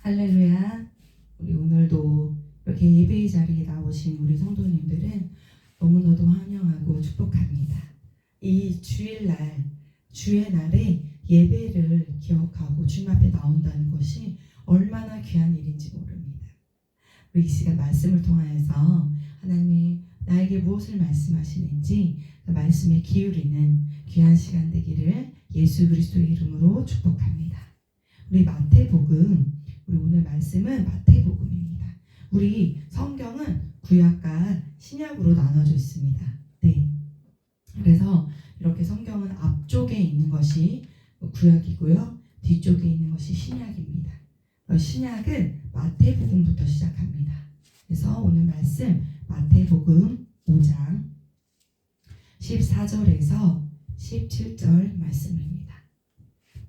할렐루야. 우리 오늘도 이렇게 예배의 자리에 나오신 우리 성도님들은 너무나도 환영하고 축복합니다. 이 주일날, 주의 날에 예배를 기억하고 주님 앞에 나온다는 것이 얼마나 귀한 일인지 모릅니다. 우리 이 시간 말씀을 통하여서 하나님이 나에게 무엇을 말씀하시는지 그 말씀에 기울이는 귀한 시간 되기를 예수 그리스도의 이름으로 축복합니다. 우리 마태복음, 우리 오늘 말씀은 마태복음입니다. 우리 성경은 구약과 신약으로 나눠져 있습니다. 네. 그래서 이렇게 성경은 앞쪽에 있는 것이 구약이고요. 뒤쪽에 있는 것이 신약입니다. 신약은 마태복음부터 시작합니다. 그래서 오늘 말씀 마태복음 5장 14절에서 17절 말씀입니다.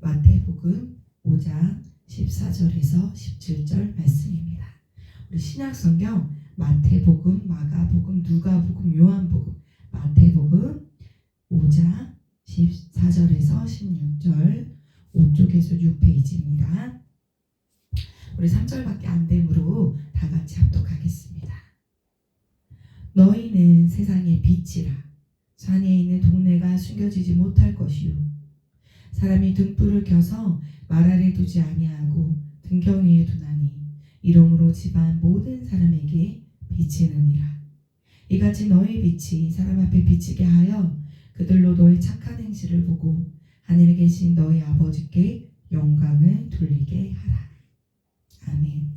마태복음 5장 14절에서 17절 말씀입니다. 우리 신약성경 마태복음, 마가복음, 누가복음, 요한복음, 마태복음 5장 14절에서 16절 5쪽에서 6페이지입니다. 우리 3절밖에 안 되므로 다 같이 합독하겠습니다. 너희는 세상의 빛이라. 산에 있는 동네가 숨겨지지 못할 것이요. 사람이 등불을 켜서 말 아래 두지 아니하고 등경 위에 두나니 이러므로 집안 모든 사람에게 비치느니라. 이같이 너희 빛이 사람 앞에 비치게 하여 그들로 너희 착한 행실을 보고 하늘에 계신 너희 아버지께 영광을 돌리게 하라. 아멘.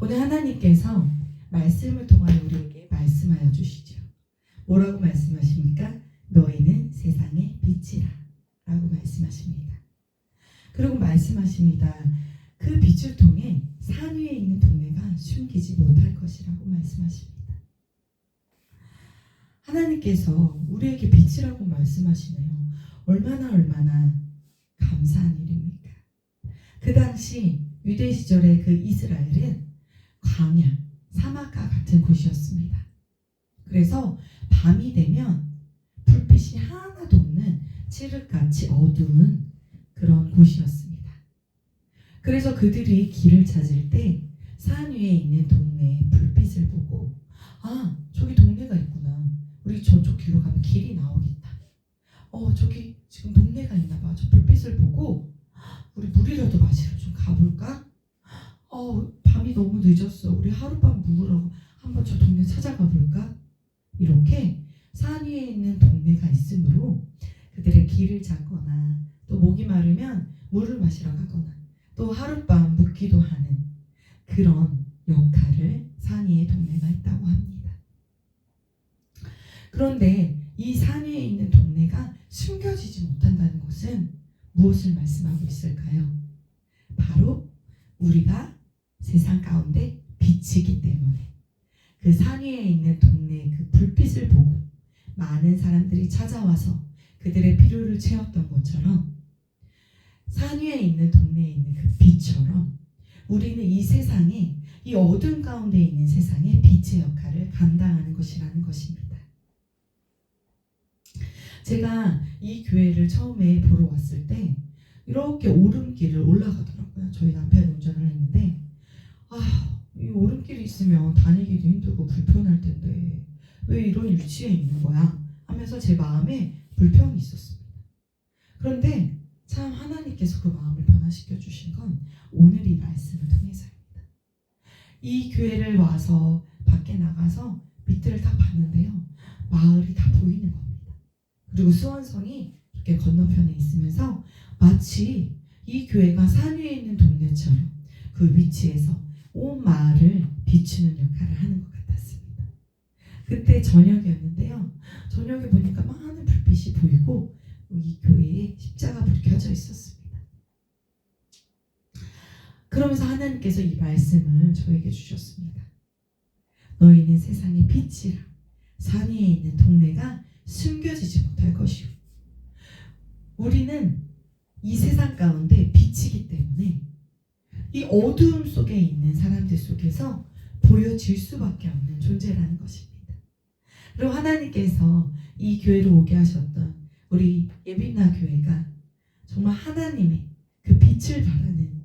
오늘 하나님께서 말씀을 통하여 우리에게 말씀하여 주시죠. 뭐라고 말씀하십니까? 너희는 세상의 빛이라 라고 말씀하십니다. 그리고 말씀하십니다. 그 빛을 통해 산 위에 있는 동네가 숨기지 못할 것이라고 말씀하십니다. 하나님께서 우리에게 빛이라고 말씀하시네요. 얼마나 감사한 일입니까? 그 당시 유대 시절의 그 이스라엘은 광야, 사막과 같은 곳이었습니다. 그래서 밤이 되면 불빛이 하나도 없는 칠흑같이 어두운 그런 곳이었습니다. 그래서 그들이 길을 찾을 때 산 위에 있는 동네의 불빛을 보고 저기 동네가 있구나. 우리 저쪽 길로 가면 길이 나오겠다. 저기 지금 동네가 있나 봐. 저 불빛을 보고 우리 물이라도 마시러 좀 가볼까? 밤이 너무 늦었어. 우리 하룻밤 묵으러 한번 저 동네 찾아가 볼까? 이렇게 산 위에 있는 동네가 있으므로 그들의 길을 찾거나 또 목이 마르면 물을 마시러 가거나 또 하룻밤 묵기도 하는 그런 역할을 산 위에 동네가 있다고 합니다. 그런데 이 산 위에 있는 동네가 숨겨지지 못한다는 것은 무엇을 말씀하고 있을까요? 바로 우리가 세상 가운데 빛이기 때문에 그 산 위에 있는 동네의 그 불빛을 보고 많은 사람들이 찾아와서 그들의 필요를 채웠던 것처럼 산 위에 있는 동네에 있는 그 빛처럼 우리는 이 세상에 이 어둠 가운데 있는 세상에 빛의 역할을 감당하는 것이라는 것입니다. 제가 이 교회를 처음에 보러 왔을 때 이렇게 오름길을 올라가더라고요. 저희 남편이 운전을 했는데 이 오름길이 있으면 다니기도 힘들고 불편할 텐데 왜 이런 위치에 있는 거야? 하면서 제 마음에 불평이 있었습니다. 그런데 참 하나님께서 그 마음을 변화시켜 주신 건 오늘 이 말씀을 통해서입니다. 이 교회를 와서 밖에 나가서 밑을 딱 봤는데요. 마을이 다 보이는 겁니다. 그리고 수원성이 이렇게 건너편에 있으면서 마치 이 교회가 산 위에 있는 동네처럼 그 위치에서 온 마을을 비추는 역할을 하는 것 같았습니다. 그때 저녁이었는데요. 저녁에 보니까 많은 불빛이 보이고 이 교회에 십자가 불이 켜져 있었습니다. 그러면서 하나님께서 이 말씀을 저에게 주셨습니다. 너희는 세상의 빛이라. 산 위에 있는 동네가 숨겨지지 못할 것이요. 우리는 이 세상 가운데 빛이기 때문에 이 어두움 속에 있는 사람들 속에서 보여질 수밖에 없는 존재라는 것입니다. 그리고 하나님께서 이 교회로 오게 하셨던 우리 예빈나 교회가 정말 하나님의 그 빛을 발하는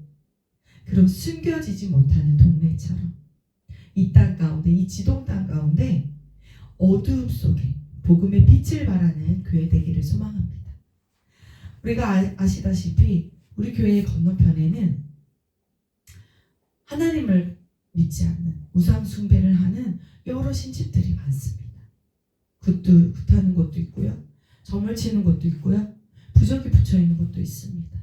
그리고 숨겨지지 못하는 동네처럼 이 땅 가운데, 이 지동 땅 가운데 어두움 속에 복음의 빛을 발하는 교회 되기를 소망합니다. 우리가 아시다시피 우리 교회의 건너편에는 하나님을 믿지 않는 우상 숭배를 하는 여러 신집들이 많습니다. 굿하는 곳도 있고요, 점을 치는 곳도 있고요, 부적이 붙여 있는 곳도 있습니다.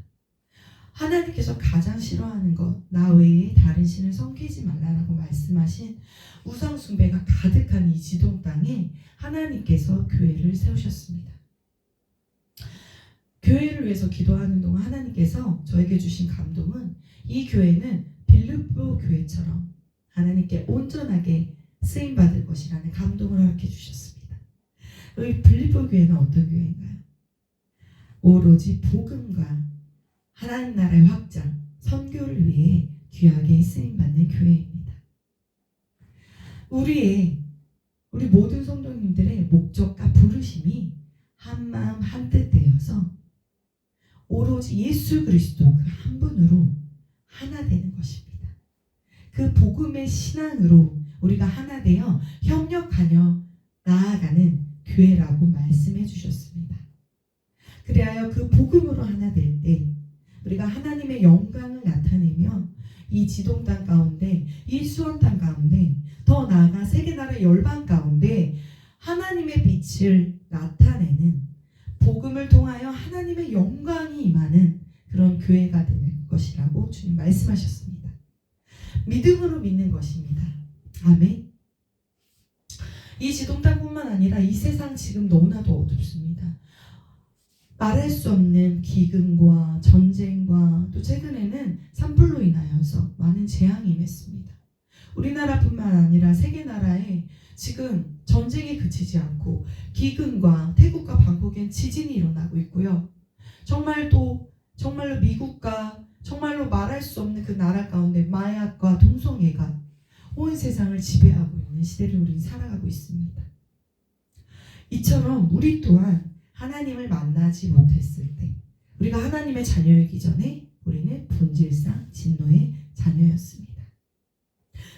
하나님께서 가장 싫어하는 것, 나 외에 다른 신을 섬기지 말라라고 말씀하신 우상 숭배가 가득한 이 지동 땅에 하나님께서 교회를 세우셨습니다. 교회를 위해서 기도하는 동안 하나님께서 저에게 주신 감동은 이 교회는 빌립보 교회처럼 하나님께 온전하게 쓰임받을 것이라는 감동을 허락해 주셨습니다. 이 빌립보 교회는 어떤 교회인가요? 오로지 복음과 하나님 나라의 확장, 선교를 위해 귀하게 쓰임받는 교회입니다. 우리 모든 성도님들의 목적과 부르심이 한마음 한뜻 되어서 오로지 예수 그리스도 그 한 분으로 하나 되는 것입니다. 그 복음의 신앙으로 우리가 하나 되어 협력하여 나아가는 교회라고 말씀해 주셨습니다. 그리하여 그 복음으로 하나 될 때 우리가 하나님의 영광을 나타내며 이 지동 땅 가운데, 이 수원 땅 가운데, 더 나아가 세계나라 열방 가운데 하나님의 빛을 나타내는, 복음을 통하여 하나님의 영광이 임하는 그런 교회가 되는 것이라고 주님 말씀하셨습니다. 믿음으로 믿는 것입니다. 아멘. 이 지동 땅뿐만 아니라 이 세상 지금 너무나도 어둡습니다. 말할 수 없는 기근과 전쟁과 또 최근에는 산불로 인하여서 많은 재앙이 임했습니다. 우리나라뿐만 아니라 세계 나라에 지금 전쟁이 그치지 않고 기근과 태국과 방콕엔 지진이 일어나고 있고요. 정말로 미국과 정말로 말할 수 없는 그 나라 가운데 마약과 동성애가 온 세상을 지배하고 있는 시대를 우리는 살아가고 있습니다. 이처럼 우리 또한 하나님을 만나지 못했을 때, 우리가 하나님의 자녀이기 전에 우리는 본질상 진노의 자녀였습니다.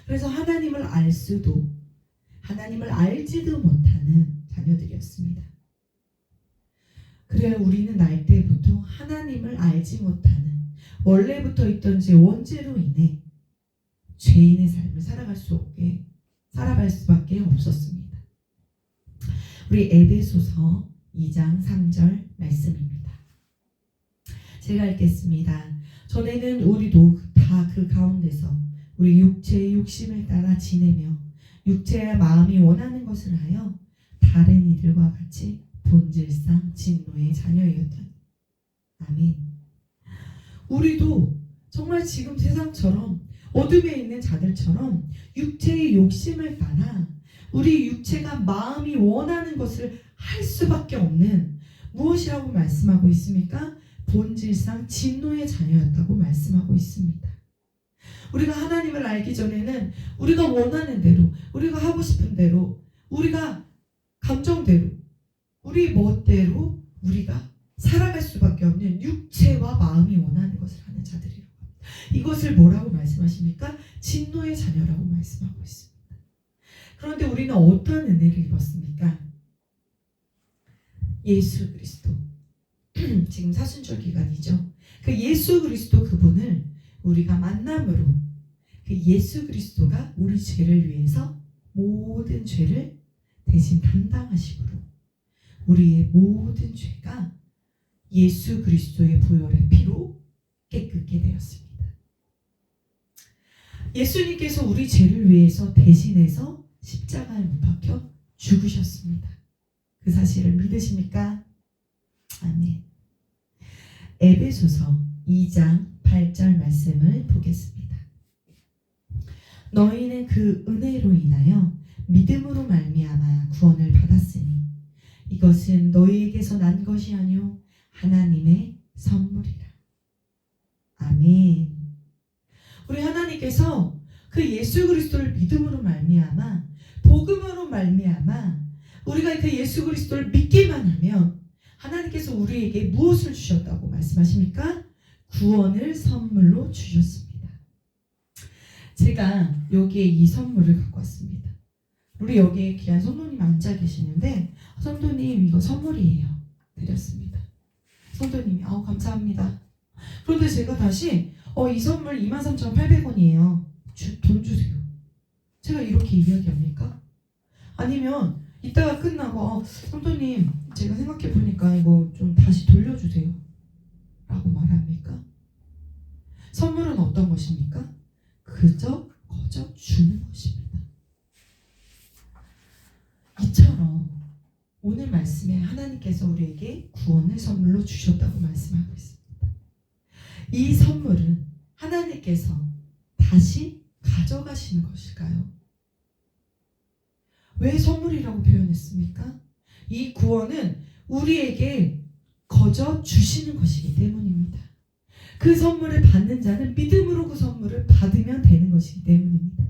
그래서 하나님을 알 수도 하나님을 알지도 못하는 자녀들이었습니다. 그래야 우리는 날 때부터 하나님을 알지 못하는, 원래부터 있던 제 원죄로 인해 죄인의 삶을 살아갈 수밖에 없었습니다. 우리 에베소서 2장 3절 말씀입니다. 제가 읽겠습니다. 전에는 우리도 다 그 가운데서 우리 육체의 욕심을 따라 지내며 육체의 마음이 원하는 것을 하여 다른 이들과 같이 본질상 진노의 자녀이었다. 아멘. 우리도 정말 지금 세상처럼 어둠에 있는 자들처럼 육체의 욕심을 따라 우리 육체가 마음이 원하는 것을 할 수밖에 없는, 무엇이라고 말씀하고 있습니까? 본질상 진노의 자녀였다고 말씀하고 있습니다. 우리가 하나님을 알기 전에는 우리가 원하는 대로, 우리가 하고 싶은 대로, 우리가 감정대로, 우리 멋대로 우리가 살아갈 수밖에 없는 육체와 마음이 원하는 것을 하는 자들이라고 합니다. 이것을 뭐라고 말씀하십니까? 진노의 자녀라고 말씀하고 있습니다. 그런데 우리는 어떤 은혜를 입었습니까? 예수 그리스도. 지금 사순절 기간이죠. 그 예수 그리스도 그분을 우리가 만남으로, 그 예수 그리스도가 우리 죄를 위해서 모든 죄를 대신 담당하심으로 우리의 모든 죄가 예수 그리스도의 보혈의 피로 깨끗게 되었습니다. 예수님께서 우리 죄를 위해서 대신해서 십자가에 못 박혀 죽으셨습니다. 그 사실을 믿으십니까? 아멘. 에베소서 2장 8절 말씀을 보겠습니다. 너희는 그 은혜로 인하여 믿음으로 말미암아 구원을 받았으니 이것은 너희에게서 난 것이 아니요 하나님의 선물이라. 아멘. 우리 하나님께서 그 예수 그리스도를 믿음으로 말미암아, 복음으로 말미암아 우리가 그 예수 그리스도를 믿기만 하면 하나님께서 우리에게 무엇을 주셨다고 말씀하십니까? 구원을 선물로 주셨습니다. 제가 여기에 이 선물을 갖고 왔습니다. 우리 여기에 귀한 성도님 앉아 계시는데 성도님 이거 선물이에요. 드렸습니다. 성도님이 감사합니다. 그런데 제가 다시 이 선물 23,800원이에요. 돈 주세요. 제가 이렇게 이야기합니까? 아니면 이따가 끝나고 성도님 제가 생각해보니까 이거 좀 다시 돌려주세요 라고 말합니까? 선물은 어떤 것입니까? 그저 주는 것입니다. 이처럼 오늘 말씀에 하나님께서 우리에게 구원을 선물로 주셨다고 말씀하고 있습니다. 이 선물은 하나님께서 다시 가져가시는 것일까요? 왜 선물이라고 표현했습니까? 이 구원은 우리에게 거저 주시는 것이기 때문입니다. 그 선물을 받는 자는 믿음으로 그 선물을 받으면 되는 것이기 때문입니다.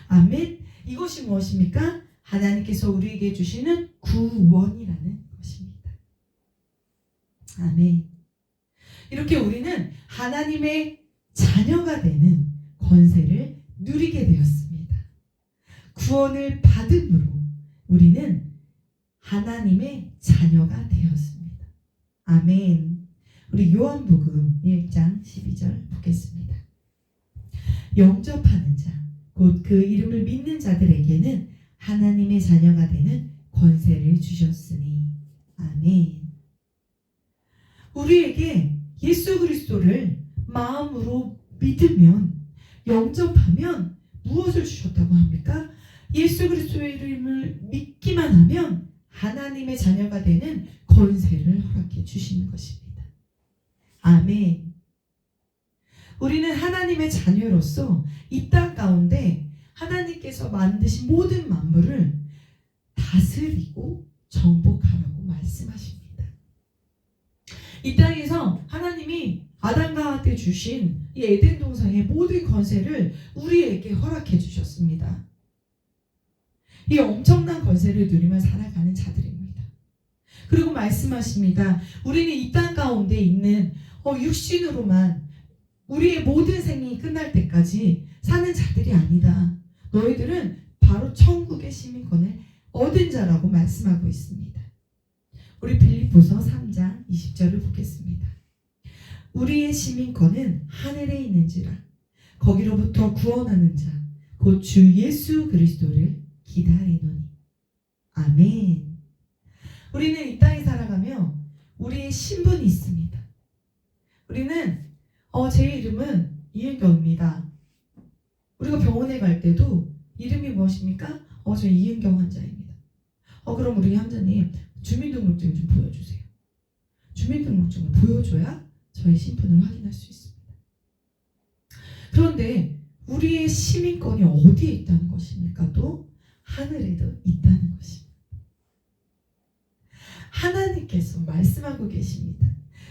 아멘. 이것이 무엇입니까? 하나님께서 우리에게 주시는 구원이라는 것입니다. 아멘. 이렇게 우리는 하나님의 자녀가 되는 권세를 누리게 되었습니다. 구원을 받음으로 우리는 하나님의 자녀가 되었습니다. 아멘. 우리 요한복음 1장 12절 보겠습니다. 영접하는 자, 곧 그 이름을 믿는 자들에게는 하나님의 자녀가 되는 권세를 주셨으니. 아멘. 우리에게 예수 그리스도를 마음으로 믿으면, 영접하면 무엇을 주셨다고 합니까? 예수 그리스도의 이름을 믿기만 하면 하나님의 자녀가 되는 권세를 허락해 주시는 것입니다. 아멘. 우리는 하나님의 자녀로서 이 땅 가운데 하나님께서 만드신 모든 만물을 다스리고 정복하라고 말씀하십니다. 이 땅에서 하나님이 아담과 하와한테 주신 이 에덴 동산의 모든 권세를 우리에게 허락해 주셨습니다. 이 엄청난 권세를 누리며 살아가는 자들입니다. 그리고 말씀하십니다. 우리는 이 땅 가운데 있는 육신으로만 우리의 모든 생이 끝날 때까지 사는 자들이 아니다. 너희들은 바로 천국의 시민권을 얻은 자라고 말씀하고 있습니다. 우리 빌립보서 3장 20절을 보겠습니다. 우리의 시민권은 하늘에 있는지라 거기로부터 구원하는 자 곧 주 예수 그리스도를 기다리노니. 아멘. 우리는 이 땅에 살아가며 우리의 신분이 있습니다. 우리는 제 이름은 이은경입니다. 우리가 병원에 갈 때도 이름이 무엇입니까? 저 이은경 환자입니다. 그럼 우리 환자님 주민등록증 좀 보여주세요. 주민등록증을 보여줘야 저의 신분을 확인할 수 있습니다. 그런데 우리의 시민권이 어디에 있다는 것입니까? 또 하늘에도 있다는 것입니다. 하나님께서 말씀하고 계십니다.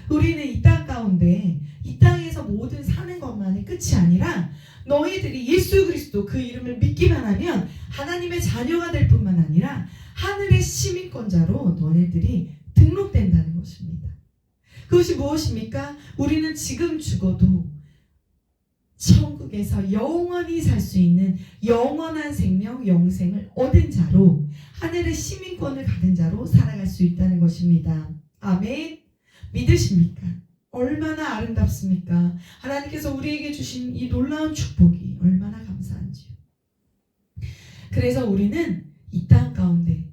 우리는 이 땅 가운데 이 땅에서 모든 사는 것만이 끝이 아니라 너희들이 예수 그리스도 그 이름을 믿기만 하면 하나님의 자녀가 될 뿐만 아니라 하늘의 시민권자로 너희들이 등록된다는 것입니다. 그것이 무엇입니까? 우리는 지금 죽어도 천국에서 영원히 살 수 있는 영원한 생명, 영생을 얻은 자로 하늘의 시민권을 가진 자로 살아갈 수 있다는 것입니다. 아멘. 믿으십니까? 얼마나 아름답습니까? 하나님께서 우리에게 주신 이 놀라운 축복이 얼마나 감사한지요. 그래서 우리는 이 땅 가운데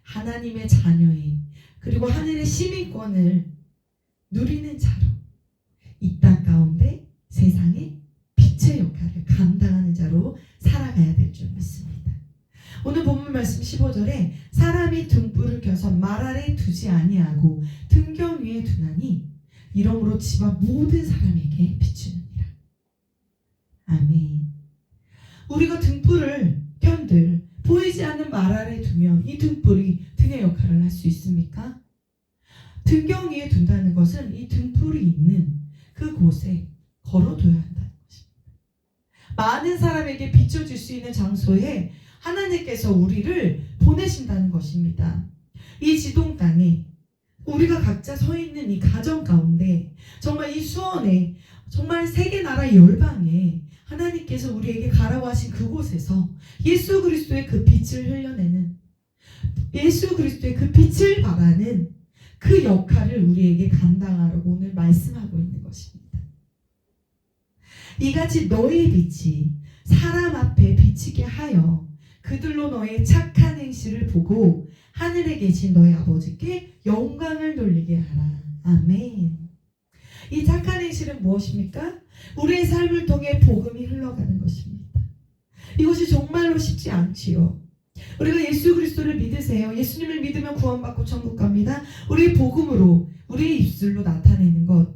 하나님의 자녀의 그리고 하늘의 시민권을 누리는 자로 이 땅 가운데 세상의 빛의 역할을 감당하는 자로 살아가야 될 줄 믿습니다. 오늘 본문 말씀 15절에 사람이 등불을 켜서 말 아래 두지 아니하고 등경 위에 두나니 이러므로 집안 모든 사람에게 비추느니라. 아멘. 우리가 등불을 켠들 보이지 않는 말 아래 두면 이 등불이 등의 역할을 할 수 있습니까? 등경 위에 둔다는 것은 이 등불이 있는 그곳에 걸어둬야 한다는 것입니다. 많은 사람에게 비춰줄 수 있는 장소에 하나님께서 우리를 보내신다는 것입니다. 이 지동 땅에 우리가 각자 서 있는 이 가정 가운데 정말 이 수원에 정말 세계 나라 열방에 하나님께서 우리에게 가라고 하신 그곳에서 예수 그리스도의 그 빛을 흘려내는, 예수 그리스도의 그 빛을 발하는 그 역할을 우리에게 감당하라고 오늘 말씀하고 있는 것입니다. 이같이 너의 빛이 사람 앞에 비치게 하여 그들로 너의 착한 행실을 보고 하늘에 계신 너의 아버지께 영광을 돌리게 하라. 아멘. 이 착한 행실은 무엇입니까? 우리의 삶을 통해 복음이 흘러가는 것입니다. 이것이 정말로 쉽지 않지요. 우리가 예수 그리스도를 믿으세요. 예수님을 믿으면 구원받고 천국 갑니다. 우리의 복음으로, 우리의 입술로 나타내는 것,